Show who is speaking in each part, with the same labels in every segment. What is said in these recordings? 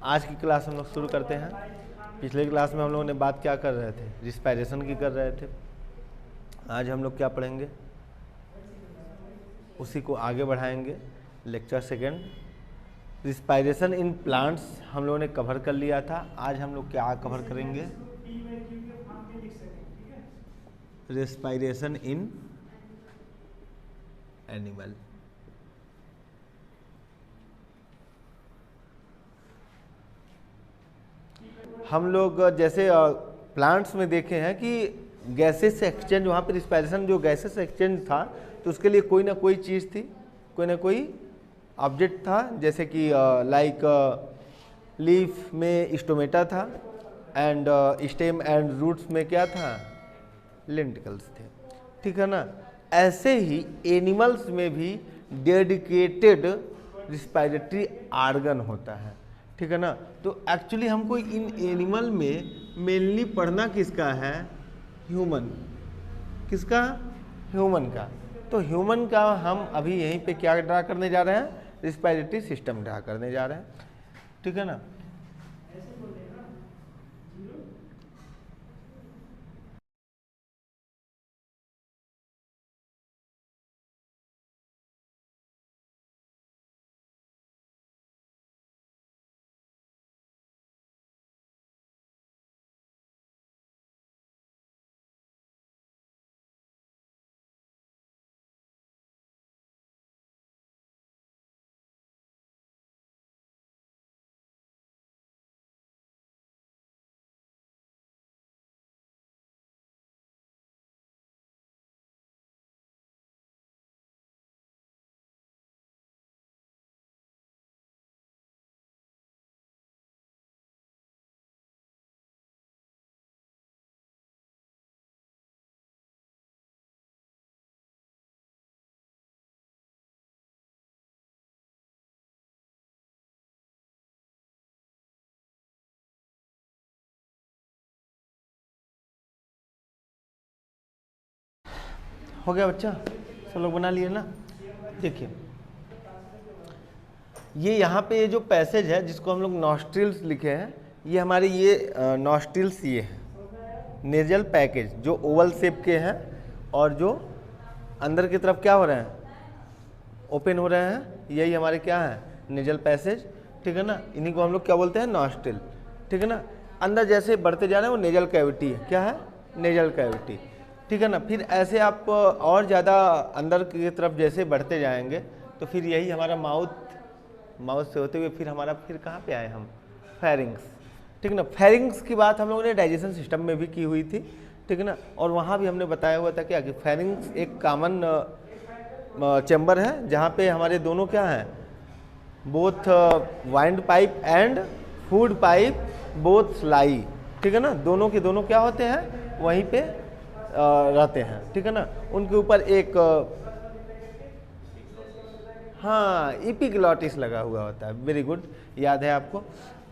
Speaker 1: आज की क्लास हम लोग शुरू करते हैं। पिछले क्लास में हम लोगों ने बात क्या कर रहे थे, रिस्पायरेशन की कर रहे थे। आज हम लोग क्या पढ़ेंगे, उसी को आगे बढ़ाएंगे। Lecture second, respiration in plants हम लोगों ने कवर कर लिया था। आज हम लोग क्या कवर करेंगे, रिस्पायरेशन इन एनिमल। हम लोग जैसे प्लांट्स में देखे हैं कि गैसेस एक्सचेंज, वहाँ पर रिस्पायरेशन जो गैसेस एक्सचेंज था तो उसके लिए कोई ना कोई चीज़ थी, कोई ना कोई ऑब्जेक्ट था। जैसे कि लाइक लीफ में स्टोमेटा था एंड स्टेम एंड रूट्स में क्या था, लेंटिकल्स थे, ठीक है ना। ऐसे ही एनिमल्स में भी डेडिकेटेड रिस्पायरेटरी आर्गन होता है, ठीक है ना। तो एक्चुअली हमको इन एनिमल में मेनली पढ़ना किसका है, ह्यूमन। किसका, ह्यूमन का। तो ह्यूमन का हम अभी यहीं पे क्या ड्रा करने जा रहे हैं, रिस्पायरेटरी सिस्टम ड्रा करने जा रहे हैं, ठीक है ना। हो गया बच्चा, सब लोग बना लिए ना। देखिए ये यहाँ पे ये जो पैसेज है जिसको हम लोग नॉस्ट्रिल्स लिखे हैं, ये हमारे ये नॉस्ट्रिल्स ये है नेजल पैकेज जो ओवल शेप के हैं और जो अंदर की तरफ क्या हो रहे हैं, ओपन हो रहे हैं। यही हमारे क्या है, नेजल पैसेज, ठीक है ना। इन्हीं को हम लोग क्या बोलते हैं, नॉस्ट्रिल, ठीक है ना। अंदर जैसे बढ़ते जा रहे हैं वो नेजल कैविटी है, क्या है, नेजल कैविटी, ठीक है ना। फिर ऐसे आप और ज़्यादा अंदर की तरफ जैसे बढ़ते जाएंगे तो फिर यही हमारा माउथ से होते हुए फिर हमारा फिर कहाँ पे आए हम, फेरिंग्स, ठीक है ना। फेरिंग्स की बात हम लोगों ने डाइजेशन सिस्टम में भी की हुई थी, ठीक है ना। और वहाँ भी हमने बताया हुआ था क्या कि फेरिंग्स एक कॉमन चैम्बर है जहाँ पे हमारे दोनों क्या हैं, both wind pipe and food pipe both lie, ठीक है ना। दोनों के दोनों क्या होते हैं, वहीं पे रहते हैं, ठीक है ना। उनके ऊपर एक हाँ इपिग्लॉटिस लगा हुआ होता है, वेरी गुड, याद है आपको,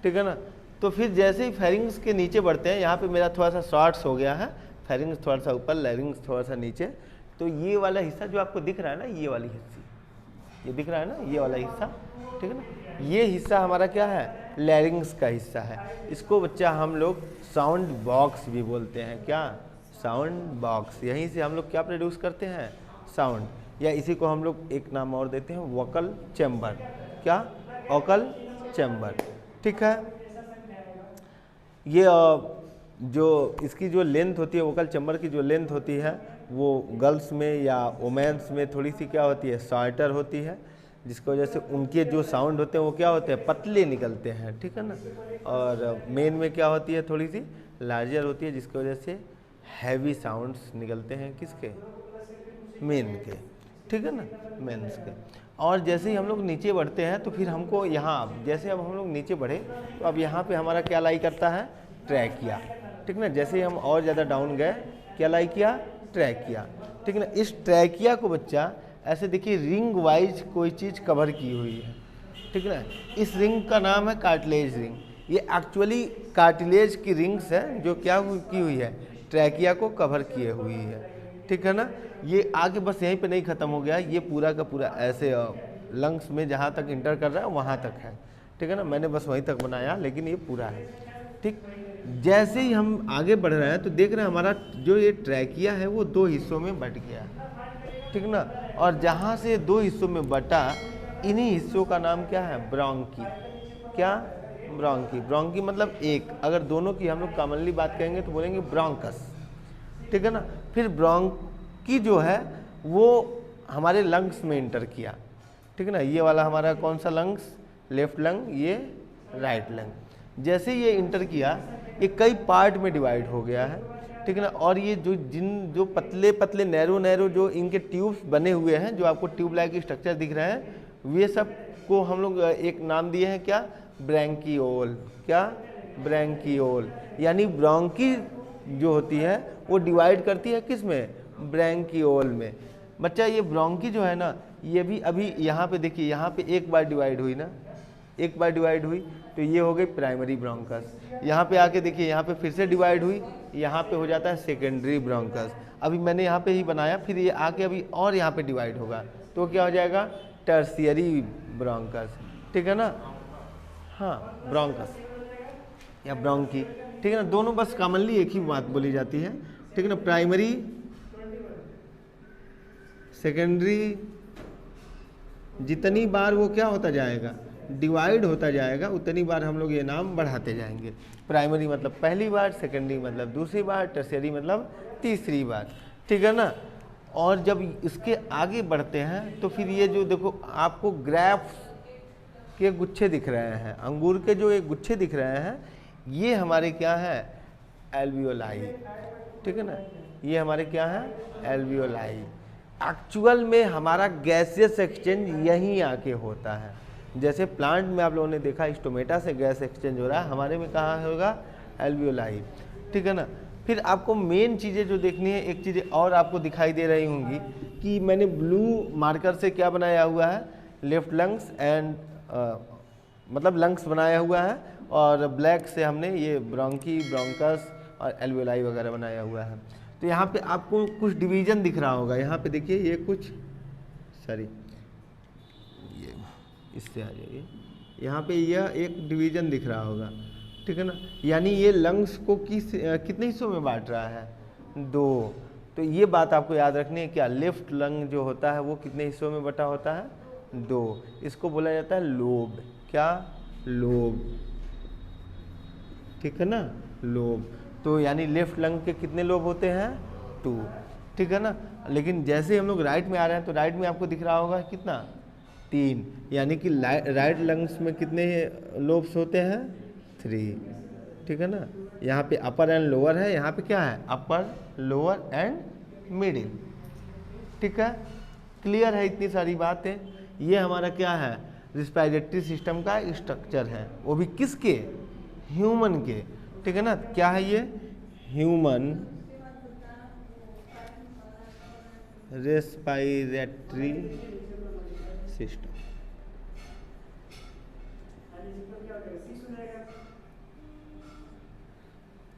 Speaker 1: ठीक है ना। तो फिर जैसे ही फेरिंग्स के नीचे बढ़ते हैं, यहाँ पे मेरा थोड़ा सा शॉर्ट्स हो गया है, फेरिंग्स थोड़ा सा ऊपर, लैरिंग्स थोड़ा सा नीचे। तो ये वाला हिस्सा जो आपको दिख रहा है ना, ये वाली हिस्सा, ये दिख रहा है ना, ये वाला हिस्सा, ठीक है ना। ये हिस्सा हमारा क्या है, लैरिंग्स का हिस्सा है। इसको बच्चा हम लोग साउंड बॉक्स भी बोलते हैं, क्या, साउंड बॉक्स। यहीं से हम लोग क्या प्रोड्यूस करते हैं, साउंड, या इसी को हम लोग एक नाम और देते हैं, वोकल चैम्बर, क्या, वोकल चैम्बर, ठीक है। ये जो इसकी जो लेंथ होती है, वोकल चैम्बर की जो लेंथ होती है वो गर्ल्स में या वोमेन्स में थोड़ी सी क्या होती है, शॉर्टर होती है, जिसकी वजह से उनके जो साउंड होते हैं वो क्या होते हैं, पतले निकलते हैं, ठीक है ना। और मेन में क्या होती है, थोड़ी सी लार्जर होती है, जिसकी वजह से हैवी साउंड्स निकलते हैं, किसके, मेन के, ठीक है ना, मेंस के। और जैसे ही हम लोग नीचे बढ़ते हैं तो फिर हमको यहाँ, जैसे अब हम लोग नीचे बढ़े तो अब यहाँ पे हमारा क्या लाई करता है, ट्रैकिया, ठीक ना। जैसे ही हम और ज़्यादा डाउन गए, क्या लाई किया, ट्रैकिया, ठीक है ना। इस ट्रैकिया को बच्चा ऐसे देखिए रिंग वाइज कोई चीज़ कवर की हुई है, ठीक है ना। इस रिंग का नाम है कार्टिलेज रिंग। ये एक्चुअली कार्टिलेज की रिंग्स है जो क्या की हुई है, ट्रैकिया को कवर किए हुई है, ठीक है ना। ये आगे बस यहीं पे नहीं ख़त्म हो गया, ये पूरा का पूरा ऐसे लंग्स में जहाँ तक इंटर कर रहा है वहाँ तक है, ठीक है ना, मैंने बस वहीं तक बनाया लेकिन ये पूरा है। ठीक, जैसे ही हम आगे बढ़ रहे हैं तो देख रहे हैं हमारा जो ये ट्रैकिया है वो 2 हिस्सों में बट गया, ठीक ना। और जहाँ से 2 हिस्सों में बटा, इन्हीं हिस्सों का नाम क्या है, ब्रोंकी। क्या, ब्रोंकी। ब्रोंकी मतलब एक, अगर दोनों की हम लोग कॉमनली बात करेंगे तो बोलेंगे ब्रोंकस, ठीक है ना। फिर ब्रोंकी जो है वो हमारे लंग्स में इंटर किया, ठीक है ना। ये वाला हमारा कौन सा लंग्स, लेफ्ट लंग, ये राइट लंग। जैसे ये इंटर किया ये कई पार्ट में डिवाइड हो गया है, ठीक है ना। और ये जो पतले पतले नैरो जो इनके ट्यूब्स बने हुए हैं, जो आपको ट्यूब लाइक स्ट्रक्चर दिख रहे हैं, वे सब को हम लोग एक नाम दिए हैं, क्या, ब्रैंकियोल। क्या, ब्रैंकियोल। यानी ब्रोंकी जो होती है वो डिवाइड करती है किस में, ब्रैंकियोल में। बच्चा ये ब्रोंकी जो है ना, ये भी अभी यहाँ पे देखिए, यहाँ पे एक बार डिवाइड हुई ना, एक बार डिवाइड हुई तो ये हो गई प्राइमरी ब्रोंकस। यहाँ पे आके देखिए, यहाँ पे फिर से डिवाइड हुई, यहाँ पे हो जाता है सेकेंडरी ब्रोंकस। अभी मैंने यहाँ पे ही बनाया, फिर ये आके अभी और यहाँ पे डिवाइड होगा तो क्या हो जाएगा, टर्शियरी ब्रोंकस, ठीक है ना। हाँ, ब्रोंकस या ब्रोंकी, ठीक है ना। दोनों बस कॉमनली एक ही बात बोली जाती है, ठीक है ना। प्राइमरी, सेकेंडरी, जितनी बार वो क्या होता जाएगा, डिवाइड होता जाएगा, उतनी बार हम लोग ये नाम बढ़ाते जाएंगे। प्राइमरी मतलब पहली बार, सेकेंडरी मतलब दूसरी बार, टर्शियरी मतलब तीसरी बार, ठीक है ना। और जब इसके आगे बढ़ते हैं तो फिर ये जो देखो आपको ग्रेप्स के गुच्छे दिख रहे हैं, अंगूर के जो एक गुच्छे दिख रहे हैं, ये हमारे क्या है, एल्वियोलाई, ठीक है ना। ये हमारे क्या है, एल्वियोलाई। एक्चुअल में हमारा गैसियस एक्सचेंज यहीं आके होता है। जैसे प्लांट में आप लोगों ने देखा स्टोमेटा से गैस एक्सचेंज हो रहा है, हमारे में कहाँ होगा, एल्वियोलाई, ठीक है ना। फिर आपको मेन चीज़ें जो देखनी है, एक चीज़ें और आपको दिखाई दे रही होंगी कि मैंने ब्लू मार्कर से क्या बनाया हुआ है, लेफ्ट लंग्स एंड मतलब लंग्स बनाया हुआ है, और ब्लैक से हमने ये ब्रोंकी, ब्रोंकस और एल्वियोलाई वगैरह बनाया हुआ है। तो यहाँ पे आपको कुछ डिवीज़न दिख रहा होगा, यहाँ पे देखिए ये कुछ, सॉरी ये इससे आ जाइए, यहाँ पे यह एक डिवीज़न दिख रहा होगा, ठीक है ना। यानी ये लंग्स को कितने हिस्सों में बांट रहा है, 2। तो ये बात आपको याद रखनी है, क्या, लेफ्ट लंग जो होता है वो कितने हिस्सों में बटा होता है, 2। इसको बोला जाता है लोब। क्या, लोब, ठीक है ना, लोब। तो यानी लेफ्ट लंग के कितने लोब होते हैं, 2, ठीक है ना। लेकिन जैसे हम लोग राइट में आ रहे हैं तो राइट में आपको दिख रहा होगा कितना, 3। यानी कि राइट लंग्स में कितने लोब्स होते हैं, 3, ठीक है ना। यहाँ पे अपर एंड लोअर है, यहाँ पे क्या है, अपर, लोअर एंड मिडिल, ठीक है। क्लियर है इतनी सारी बातें। ये हमारा क्या है, रिस्पायरेटरी सिस्टम का स्ट्रक्चर है, वो भी किसके, ह्यूमन के, ठीक है ना। क्या है ये, ह्यूमन रेस्पायरेटरी सिस्टम,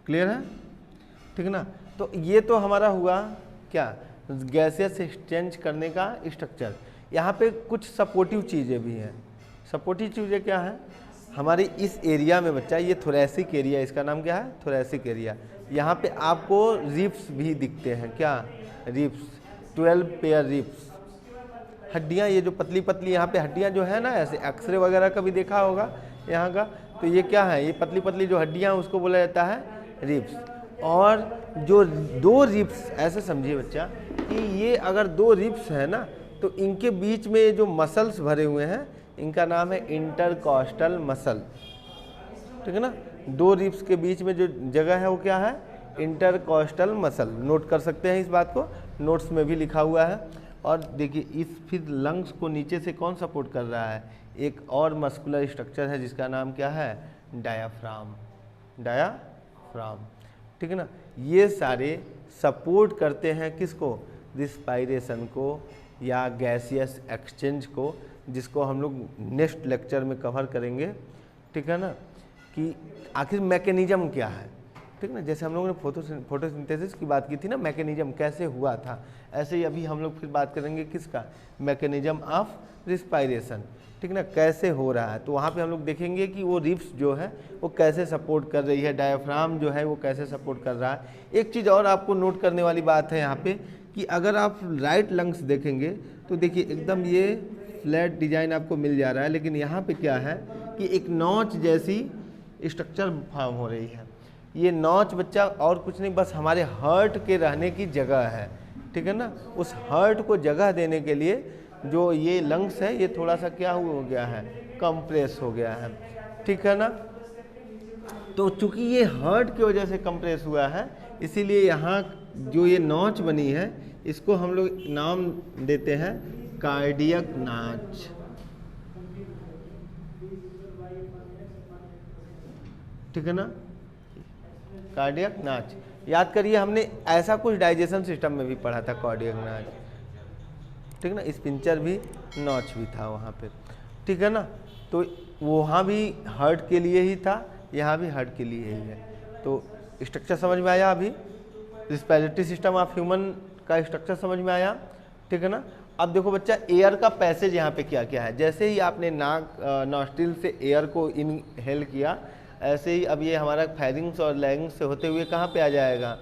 Speaker 1: क्लियर है, ठीक है ना। तो ये तो हमारा हुआ क्या, गैसियस एक्सचेंज करने का स्ट्रक्चर। यहाँ पे कुछ सपोर्टिव चीज़ें भी हैं। सपोर्टिव चीज़ें क्या है, हमारे इस एरिया में बच्चा, ये थोरेसिक एरिया, इसका नाम क्या है, थोरेसिक एरिया। यहाँ पे आपको रिब्स भी दिखते हैं, क्या, रिब्स, 12 पेयर रिब्स, हड्डियाँ, ये जो पतली पतली यहाँ पे हड्डियाँ जो है ना, ऐसे एक्सरे वगैरह का भी देखा होगा यहाँ का, तो ये क्या है, ये पतली पतली जो हड्डियाँ उसको बोला जाता है रिब्स। और जो 2 रिब्स, ऐसे समझिए बच्चा कि ये अगर 2 रिब्स है ना, तो इनके बीच में जो मसल्स भरे हुए हैं, इनका नाम है इंटरकॉस्टल मसल, ठीक है ना। 2 रिब्स के बीच में जो जगह है वो क्या है, इंटरकॉस्टल मसल। नोट कर सकते हैं इस बात को, नोट्स में भी लिखा हुआ है। और देखिए इस फिर लंग्स को नीचे से कौन सपोर्ट कर रहा है, एक और मस्कुलर स्ट्रक्चर है जिसका नाम क्या है, डायाफ्राम, डायाफ्राम, ठीक है ना। ये सारे सपोर्ट करते हैं किसको, रिस्पायरेशन को या गैसियस एक्सचेंज को, जिसको हम लोग नेक्स्ट लेक्चर में कवर करेंगे, ठीक है ना, कि आखिर मैकेनिज्म क्या है, ठीक ना। जैसे हम लोगों ने फोटोसिंथेसिस की बात की थी ना, मैकेनिज्म कैसे हुआ था, ऐसे ही अभी हम लोग फिर बात करेंगे किसका, मैकेनिज्म ऑफ रिस्पायरेशन। ठीक ना, कैसे हो रहा है। तो वहाँ पे हम लोग देखेंगे कि वो रिब्स जो है वो कैसे सपोर्ट कर रही है, डायफ्राम जो है वो कैसे सपोर्ट कर रहा है। एक चीज़ और आपको नोट करने वाली बात है यहाँ पे कि अगर आप राइट लंग्स देखेंगे तो देखिए एकदम ये फ्लैट डिजाइन आपको मिल जा रहा है, लेकिन यहाँ पे क्या है कि एक नॉच जैसी स्ट्रक्चर फॉर्म हो रही है। ये नॉच बच्चा और कुछ नहीं, बस हमारे हार्ट के रहने की जगह है, ठीक है ना। उस हार्ट को जगह देने के लिए जो ये लंग्स है ये थोड़ा सा क्या हो गया है, कंप्रेस हो गया है, ठीक है ना। तो चूंकि ये हार्ट की वजह से कंप्रेस हुआ है, इसीलिए यहाँ जो ये नॉच बनी है इसको हम लोग नाम देते हैं कार्डियक नाच, ठीक है ना, कार्डियक नाच। याद करिए हमने ऐसा कुछ डाइजेशन सिस्टम में भी पढ़ा था कार्डियक नाच, ठीक है ना। स्पिंचर भी नॉच भी था वहाँ पे, ठीक है ना। तो वहाँ भी हार्ट के लिए ही था, यहाँ भी हार्ट के लिए ही है। तो स्ट्रक्चर समझ में आया, अभी रिस्पिरेटरी सिस्टम ऑफ ह्यूमन का स्ट्रक्चर समझ में आया, ठीक है ना। अब देखो बच्चा, एयर का पैसेज यहाँ पे क्या क्या है। जैसे ही आपने नाक नॉस्ट्रिल से एयर को इनहेल किया, ऐसे ही अब ये हमारा फेरिंग्स और लैरिंग्स से होते हुए कहाँ पे आ जाएगा,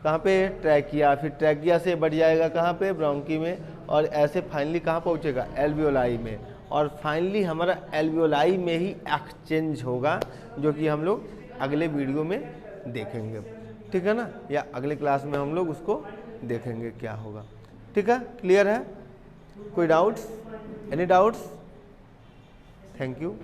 Speaker 1: कहाँ पे, ट्रैकिया, फिर ट्रैकिया से बढ़ जाएगा कहाँ पे, ब्रोंकी में, और ऐसे फाइनली कहाँ पहुँचेगा, एल्वियोलाई में, और फाइनली हमारा एल्वियोलाई में ही एक्सचेंज होगा, जो कि हम लोग अगले वीडियो में देखेंगे, ठीक है ना, या अगले क्लास में हम लोग उसको देखेंगे क्या होगा, ठीक है। क्लियर है, कोई doubts, any doubts? Thank you.